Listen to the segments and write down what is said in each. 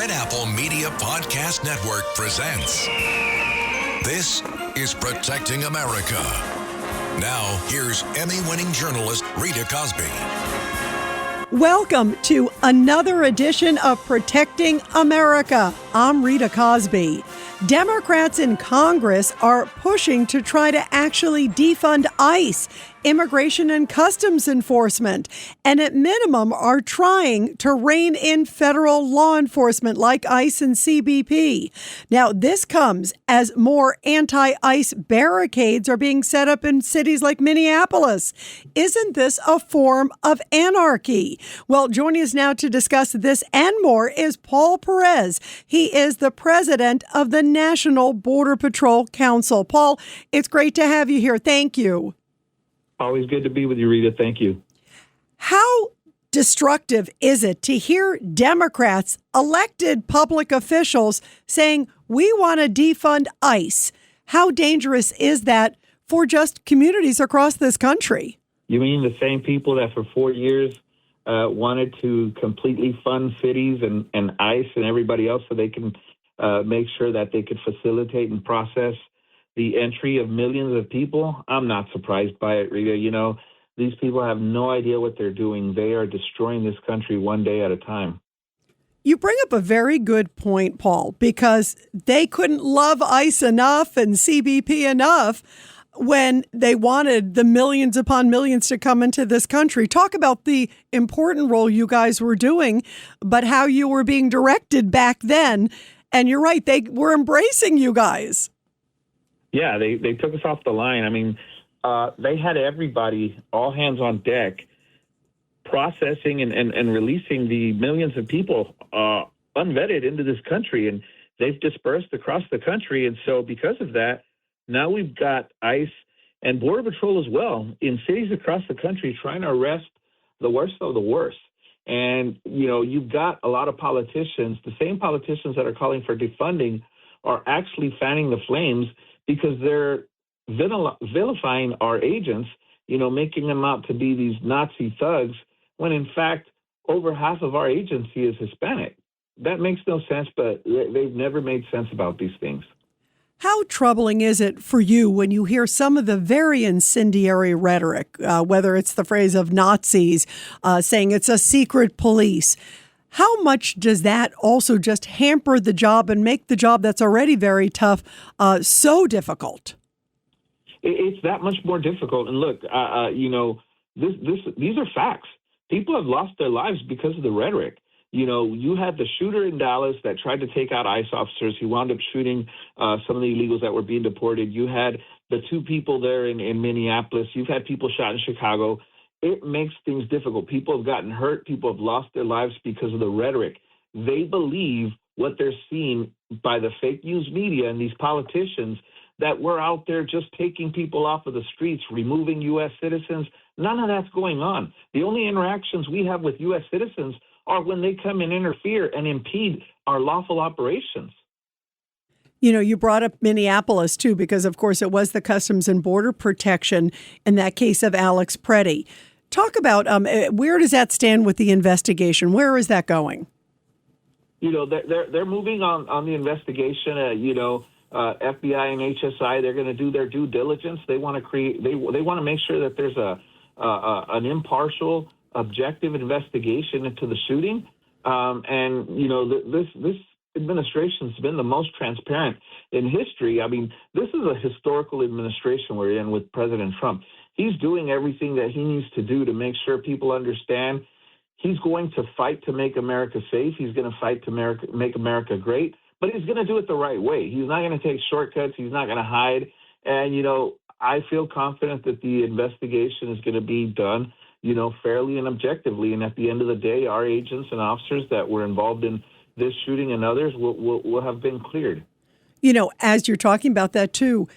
Red Apple Media Podcast Network presents This is Protecting America. Now, here's Emmy-winning journalist Rita Cosby. Welcome to another edition of Protecting America. I'm Rita Cosby. Democrats in Congress are pushing to try to actually defund ICE, Immigration and Customs Enforcement, and at minimum are trying to rein in federal law enforcement like ICE and CBP. Now, this comes as more anti-ICE barricades are being set up in cities like Minneapolis. Isn't this a form of anarchy? Well, joining us now to discuss this and more is Paul Perez. He is the president of the National Border Patrol Council. Paul, it's great to have you here. Thank you. Always good to be with you, Rita. Thank you. How destructive is it to hear Democrats, elected public officials, saying, we want to defund ICE? How dangerous is that for just communities across this country? You mean the same people that for 4 years wanted to completely fund cities and ICE and everybody else so they can make sure that they could facilitate and process the entry of millions of people? I'm not surprised by it, Rita. You know, these people have no idea what they're doing. They are destroying this country one day at a time. You bring up a very good point, Paul, because they couldn't love ICE enough and CBP enough when they wanted the millions upon millions to come into this country. Talk about the important role you guys were doing, but how you were being directed back then. And you're right, they were embracing you guys. Yeah, they took us off the line. I mean, they had everybody, all hands on deck, processing and releasing the millions of people unvetted into this country. And they've dispersed across the country. And so because of that, now we've got ICE and Border Patrol as well in cities across the country trying to arrest the worst of the worst. And, you know, you've got a lot of politicians, the same politicians that are calling for defunding are actually fanning the flames because they're vilifying our agents, you know, making them out to be these Nazi thugs, when in fact, over half of our agency is Hispanic. That makes no sense, but they've never made sense about these things. How troubling is it for you when you hear some of the very incendiary rhetoric, whether it's the phrase of Nazis, saying it's a secret police? How much does that also just hamper the job and make the job that's already very tough so difficult? It's that much more difficult. And look, you know, these are facts. People have lost their lives because of the rhetoric. You know, you had the shooter in Dallas that tried to take out ICE officers. He wound up shooting some of the illegals that were being deported. You had the two people there in Minneapolis. You've had people shot in Chicago. It makes things difficult. People have gotten hurt. People have lost their lives because of the rhetoric. They believe what they're seeing by the fake news media and these politicians, that we're out there just taking people off of the streets, removing U.S. citizens. None of that's going on. The only interactions we have with U.S. citizens are when they come and interfere and impede our lawful operations. You know, you brought up Minneapolis, too, because, of course, it was the Customs and Border Protection in that case of Alex Preddy. Talk about where does that stand with the investigation? Where is that going? You know, they're moving on the investigation. You know, FBI and HSI, they're going to do their due diligence. They want to create. They want to make sure that there's an impartial, objective investigation into the shooting. And, you know, this administration's been the most transparent in history. I mean, this is a historical administration we're in with President Trump. He's doing everything that he needs to do to make sure people understand he's going to fight to make America safe. He's going to fight to make America great, but he's going to do it the right way. He's not going to take shortcuts. He's not going to hide. And, you know, I feel confident that the investigation is going to be done, you know, fairly and objectively. And at the end of the day, our agents and officers that were involved in this shooting and others will have been cleared. You know, as you're talking about that, too,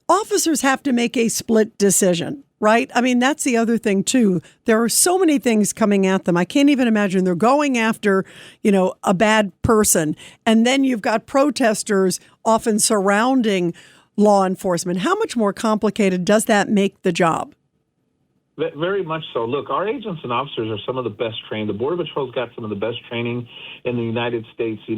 officers have to make a split decision, right? I mean, that's the other thing, too. There are so many things coming at them. I can't even imagine they're going after, you know, a bad person. And then you've got protesters often surrounding law enforcement. How much more complicated does that make the job? Very much so. Look, our agents and officers are some of the best trained. The Border Patrol's got some of the best training in the United States, in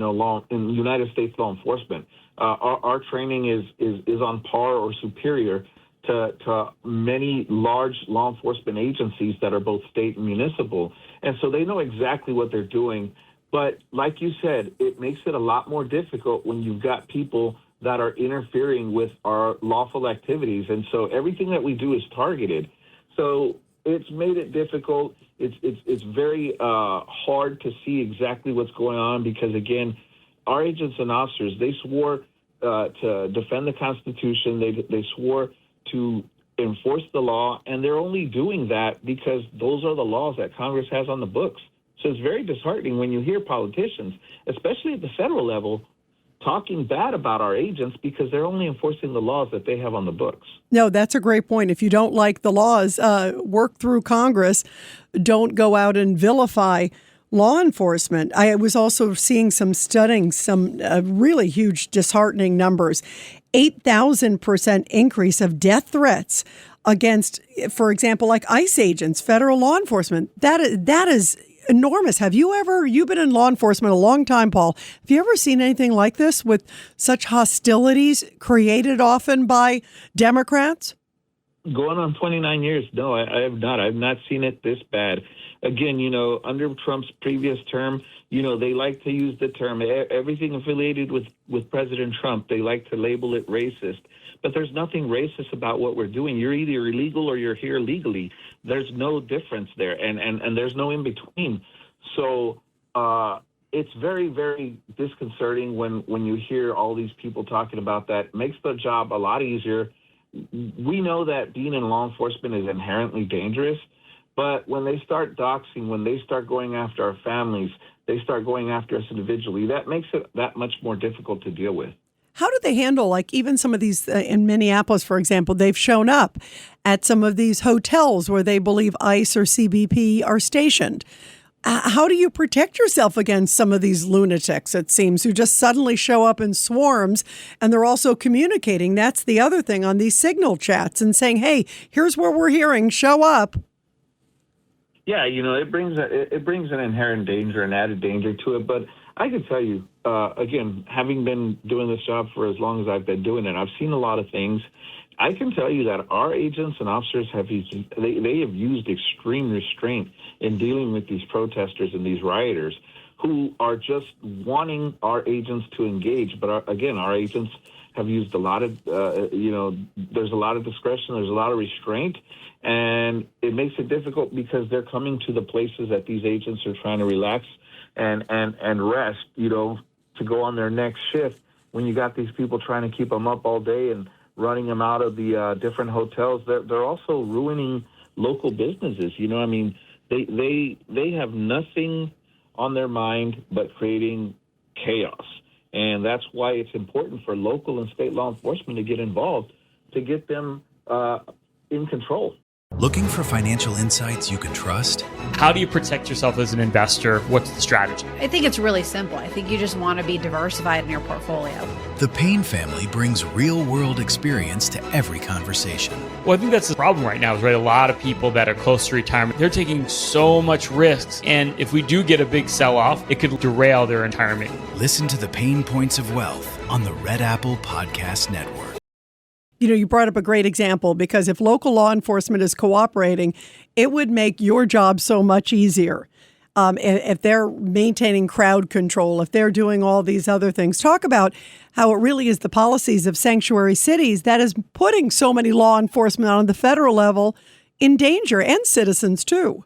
United States law enforcement. Our training is on par or superior to many large law enforcement agencies that are both state and municipal. And so they know exactly what they're doing. But like you said, it makes it a lot more difficult when you've got people that are interfering with our lawful activities. And so everything that we do is targeted. So it's made it difficult. It's very hard to see exactly what's going on because, again, our agents and officers, they swore to defend the Constitution. They swore to enforce the law, and they're only doing that because those are the laws that Congress has on the books. So it's very disheartening when you hear politicians, especially at the federal level, talking bad about our agents because they're only enforcing the laws that they have on the books. No, that's a great point. If you don't like the laws, work through Congress. Don't go out and vilify law enforcement. I was also seeing some really huge, disheartening numbers. 8,000% increase of death threats against, for example, like ICE agents, federal law enforcement. That is enormous. You've been in law enforcement a long time, Paul. Have you ever seen anything like this with such hostilities created often by Democrats? Going on 29 years, no, I have not. I've not seen it this bad. Again, under Trump's previous term, they like to use the term, everything affiliated with President Trump, they like to label it racist. But there's nothing racist about what we're doing. You're either illegal or you're here legally. There's no difference there, and there's no in between. So it's very, very disconcerting when you hear all these people talking about that. It makes the job a lot easier. We know that being in law enforcement is inherently dangerous, but when they start doxing, when they start going after our families, they start going after us individually, that makes it that much more difficult to deal with. How do they handle, like even some of these in Minneapolis, for example, they've shown up at some of these hotels where they believe ICE or CBP are stationed. How do you protect yourself against some of these lunatics, it seems, who just suddenly show up in swarms and they're also communicating? That's the other thing on these signal chats and saying, hey, here's where we're hearing, show up. Yeah, it brings an inherent danger, an added danger to it. But I can tell you, again, having been doing this job for as long as I've been doing it, I've seen a lot of things. I can tell you that our agents and officers have used extreme restraint in dealing with these protesters and these rioters who are just wanting our agents to engage. But our agents have used a lot of, there's a lot of discretion, there's a lot of restraint, and it makes it difficult because they're coming to the places that these agents are trying to relax and rest, to go on their next shift. When you got these people trying to keep them up all day and running them out of the different hotels, they're also ruining local businesses. They have nothing on their mind but creating chaos. And that's why it's important for local and state law enforcement to get involved, to get them in control. Looking for financial insights you can trust? How do you protect yourself as an investor? What's the strategy? I think it's really simple. I think you just want to be diversified in your portfolio. The Payne family brings real-world experience to every conversation. Well, I think that's the problem right now, is right, a lot of people that are close to retirement, they're taking so much risks. And if we do get a big sell-off, it could derail their retirement. Listen to the Payne Points of Wealth on the Red Apple Podcast Network. You brought up a great example, because if local law enforcement is cooperating, it would make your job so much easier. If they're maintaining crowd control, if they're doing all these other things. Talk about how it really is the policies of sanctuary cities that is putting so many law enforcement on the federal level in danger, and citizens too.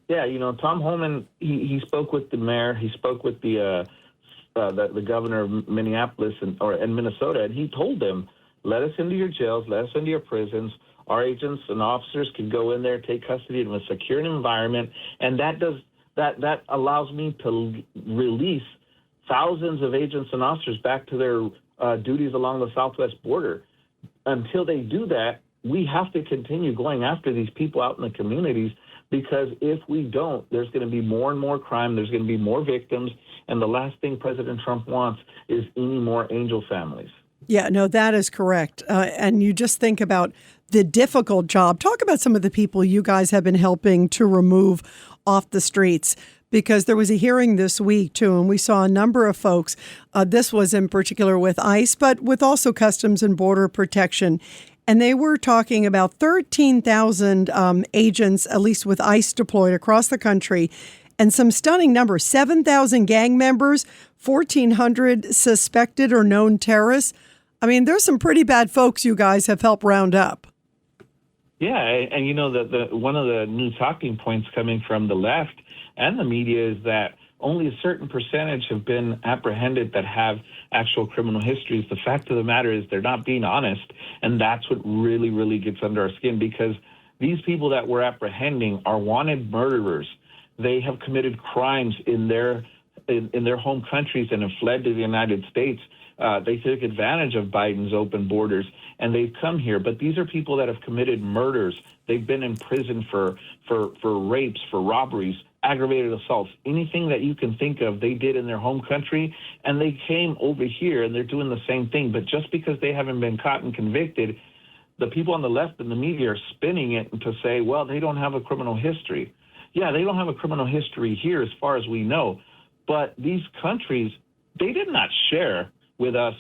Yeah, Tom Homan, he spoke with the mayor, he spoke with the governor of Minneapolis and Minnesota, and he told them, let us into your jails, let us into your prisons. Our agents and officers can go in there, take custody in a secure environment, and that allows me to release thousands of agents and officers back to their duties along the southwest border. Until they do that, we have to continue going after these people out in the communities, because if we don't, there's going to be more and more crime, there's going to be more victims, and the last thing President Trump wants is any more angel families. Yeah, no, that is correct. And you just think about the difficult job. Talk about some of the people you guys have been helping to remove off the streets, because there was a hearing this week, too, and we saw a number of folks. This was in particular with ICE, but with also Customs and Border Protection. And they were talking about 13,000 agents, at least with ICE deployed across the country, and some stunning numbers, 7,000 gang members, 1,400 suspected or known terrorists. I mean, there's some pretty bad folks you guys have helped round up. Yeah, and you know, the one of the new talking points coming from the left and the media is that only a certain percentage have been apprehended that have actual criminal histories. The fact of the matter is they're not being honest, and that's what really, really gets under our skin, because these people that we're apprehending are wanted murderers. They have committed crimes in their home countries and have fled to the United States. They took advantage of Biden's open borders, and they've come here. But these are people that have committed murders. They've been in prison for rapes, for robberies, aggravated assaults, anything that you can think of, they did in their home country, and they came over here, and they're doing the same thing. But just because they haven't been caught and convicted, the people on the left and the media are spinning it to say, well, they don't have a criminal history. Yeah, they don't have a criminal history here as far as we know. But these countries, they did not share with us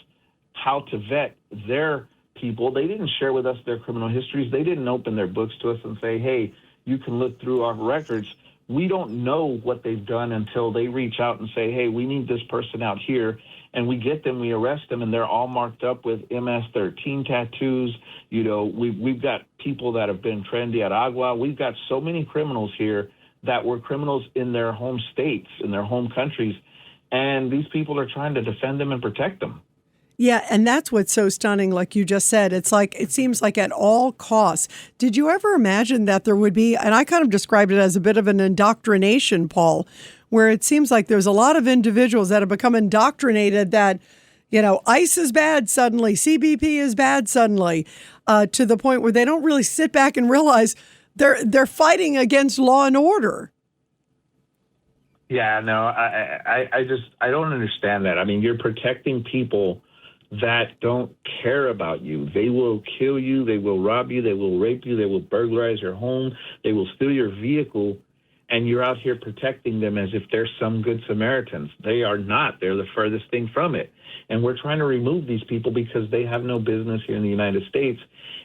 how to vet their people. They didn't share with us their criminal histories. They didn't open their books to us and say, hey, you can look through our records. We don't know what they've done until they reach out and say, hey, we need this person out here. And we get them, we arrest them, and they're all marked up with MS-13 tattoos. You know, we've got people that have been trendy at Agua. We've got so many criminals here that were criminals in their home states, in their home countries. And these people are trying to defend them and protect them. Yeah, and that's what's so stunning, like you just said. It's like, it seems like at all costs. Did you ever imagine that there would be, and I kind of described it as a bit of an indoctrination, Paul, where it seems like there's a lot of individuals that have become indoctrinated that, you know, ICE is bad suddenly, CBP is bad suddenly, to the point where they don't really sit back and realize they're fighting against law and order. Yeah, no, I don't understand that. I mean, you're protecting people that don't care about you. They will kill you, they will rob you, they will rape you, they will burglarize your home, they will steal your vehicle, and you're out here protecting them as if they're some good Samaritans. They are not. They're the furthest thing from it. And we're trying to remove these people because they have no business here in the United States,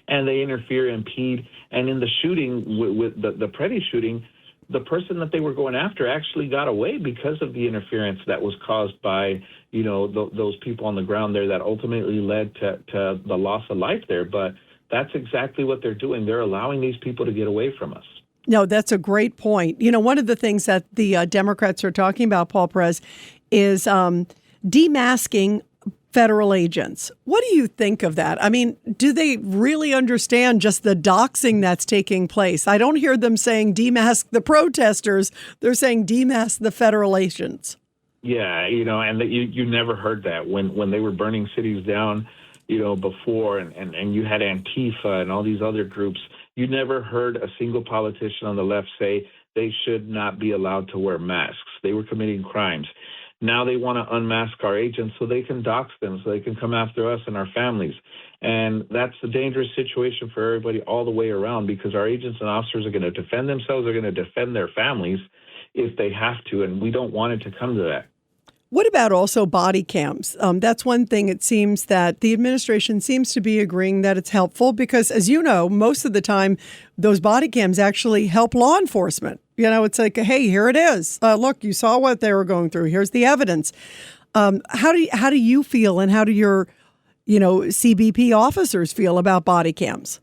and they interfere, impede. And in the shooting, with the Perez shooting, the person that they were going after actually got away because of the interference that was caused by, you know, those people on the ground there that ultimately led to the loss of life there. But that's exactly what they're doing. They're allowing these people to get away from us. No, that's a great point. You know, one of the things that the Democrats are talking about, Paul Perez, is demasking federal agents. What do you think of that? I mean, do they really understand just the doxing that's taking place? I don't hear them saying demask the protesters. They're saying demask the federal agents. Yeah, you know, and you never heard that when they were burning cities down, you know, before, and you had Antifa and all these other groups. You never heard a single politician on the left say they should not be allowed to wear masks. They were committing crimes. Now they want to unmask our agents so they can dox them, so they can come after us and our families. And that's a dangerous situation for everybody all the way around, because our agents and officers are going to defend themselves, they're going to defend their families if they have to, and we don't want it to come to that. What about also body cams? That's one thing it seems that the administration seems to be agreeing that it's helpful because, as you know, most of the time, those body cams actually help law enforcement. You know, it's like, hey, here it is. Look, you saw what they were going through. Here's the evidence. How do you feel, and how do your, you know, CBP officers feel about body cams?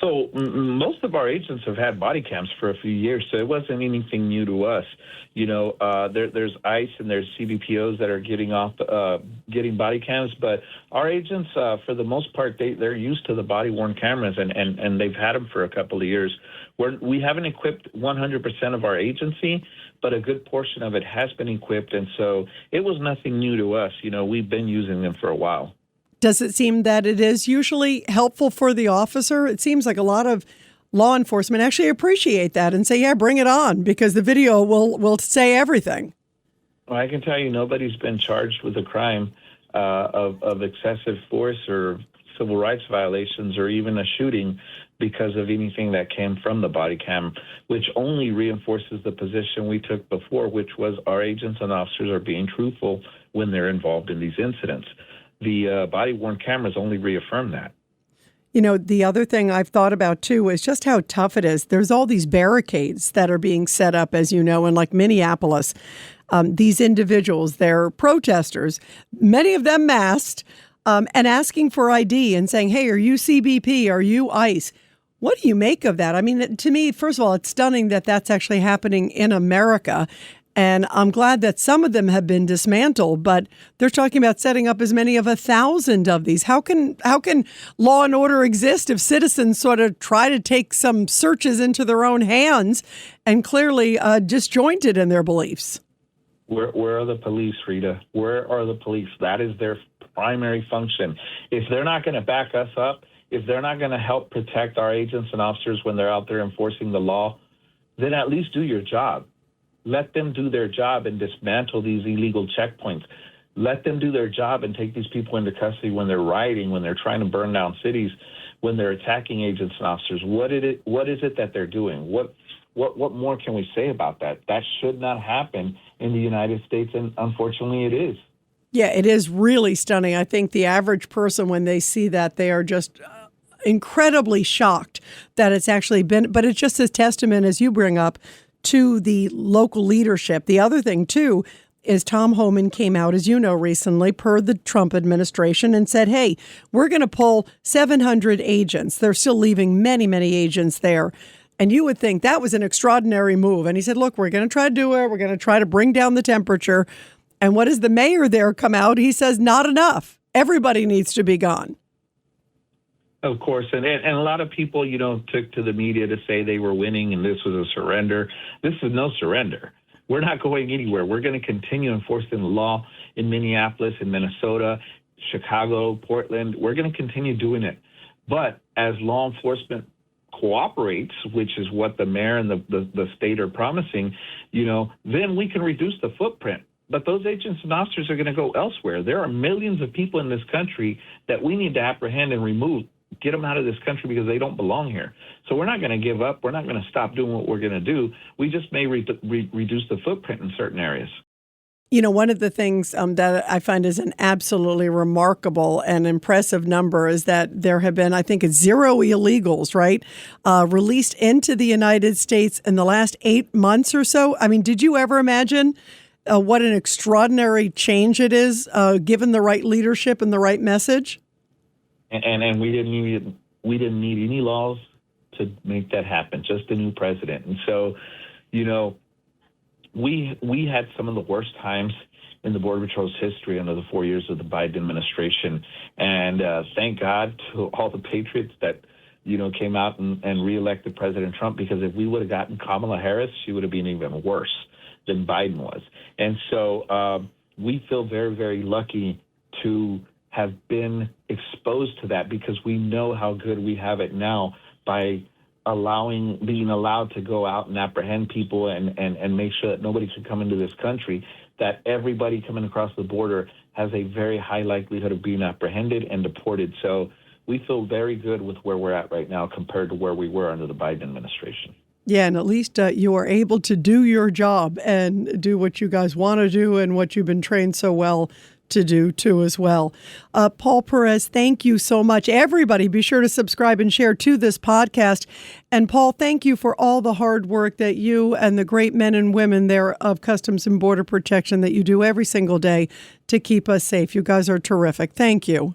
So most of our agents have had body cams for a few years, so it wasn't anything new to us. You know, there's ICE and there's CBPOs that are getting body cams, but our agents, for the most part, they're used to the body-worn cameras, and they've had them for a couple of years. We haven't equipped 100% of our agency, but a good portion of it has been equipped, and so it was nothing new to us. You know, we've been using them for a while. Does it seem that it is usually helpful for the officer? It seems like a lot of law enforcement actually appreciate that and say, yeah, bring it on, because the video will say everything. Well, I can tell you nobody's been charged with a crime of excessive force or civil rights violations or even a shooting because of anything that came from the body cam, which only reinforces the position we took before, which was our agents and officers are being truthful when they're involved in these incidents. The body-worn cameras only reaffirm that. You know, the other thing I've thought about, too, is just how tough it is. There's all these barricades that are being set up, as you know, in like Minneapolis. These individuals, they're protesters, many of them masked, and asking for ID and saying, hey, are you CBP? Are you ICE? What do you make of that? I mean, to me, first of all, it's stunning that that's actually happening in America. And I'm glad that some of them have been dismantled, but they're talking about setting up as many of 1,000 of these. How can law and order exist if citizens sort of try to take some searches into their own hands and clearly disjointed in their beliefs? Where are the police, Rita? Where are the police? That is their primary function. If they're not going to back us up, if they're not going to help protect our agents and officers when they're out there enforcing the law, then at least do your job. Let them do their job and dismantle these illegal checkpoints. Let them do their job and take these people into custody when they're rioting, when they're trying to burn down cities, when they're attacking agents and officers. What is it that they're doing? What more can we say about that? That should not happen in the United States, and unfortunately it is. Yeah, it is really stunning. I think the average person, when they see that, they are just incredibly shocked that it's actually been, but it's just a testament, as you bring up, to the local leadership. The other thing, too, is Tom Homan came out, as you know, recently, per the Trump administration, and said, hey, we're going to pull 700 agents. They're still leaving many, many agents there. And you would think that was an extraordinary move. And he said, look, we're going to try to do it. We're going to try to bring down the temperature. And what does the mayor there come out? He says, not enough. Everybody needs to be gone. Of course, and a lot of people, took to the media to say they were winning and this was a surrender. This is no surrender. We're not going anywhere. We're going to continue enforcing the law in Minneapolis, in Minnesota, Chicago, Portland. We're going to continue doing it. But as law enforcement cooperates, which is what the mayor and the state are promising, then we can reduce the footprint. But those agents and officers are going to go elsewhere. There are millions of people in this country that we need to apprehend and remove. Get them out of this country because they don't belong here. So we're not going to give up. We're not going to stop doing what we're going to do. We just may reduce the footprint in certain areas. One of the things that I find is an absolutely remarkable and impressive number is that there have been, I think it's 0 illegals, right, released into the United States in the last 8 months or so. I mean, did you ever imagine what an extraordinary change it is, given the right leadership and the right message? And we didn't need any laws to make that happen, just a new president. And so, we had some of the worst times in the Border Patrol's history under the 4 years of the Biden administration. And thank God to all the patriots that, came out and reelected President Trump, because if we would have gotten Kamala Harris, she would have been even worse than Biden was. And so we feel very, very lucky to have been exposed to that, because we know how good we have it now by being allowed to go out and apprehend people and make sure that nobody can come into this country, that everybody coming across the border has a very high likelihood of being apprehended and deported. So we feel very good with where we're at right now compared to where we were under the Biden administration. Yeah, and at least you are able to do your job and do what you guys want to do and what you've been trained so well to do too as well. Paul Perez, thank you so much. Everybody, be sure to subscribe and share to this podcast. And Paul, thank you for all the hard work that you and the great men and women there of Customs and Border Protection that you do every single day to keep us safe. You guys are terrific. Thank you.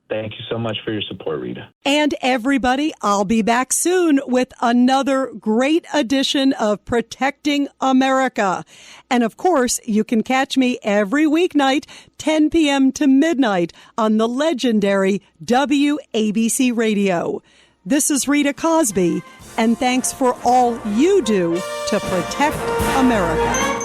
Thank you so much for your support, Rita. And everybody, I'll be back soon with another great edition of Protecting America. And of course, you can catch me every weeknight, 10 p.m. to midnight on the legendary WABC Radio. This is Rita Cosby, and thanks for all you do to protect America.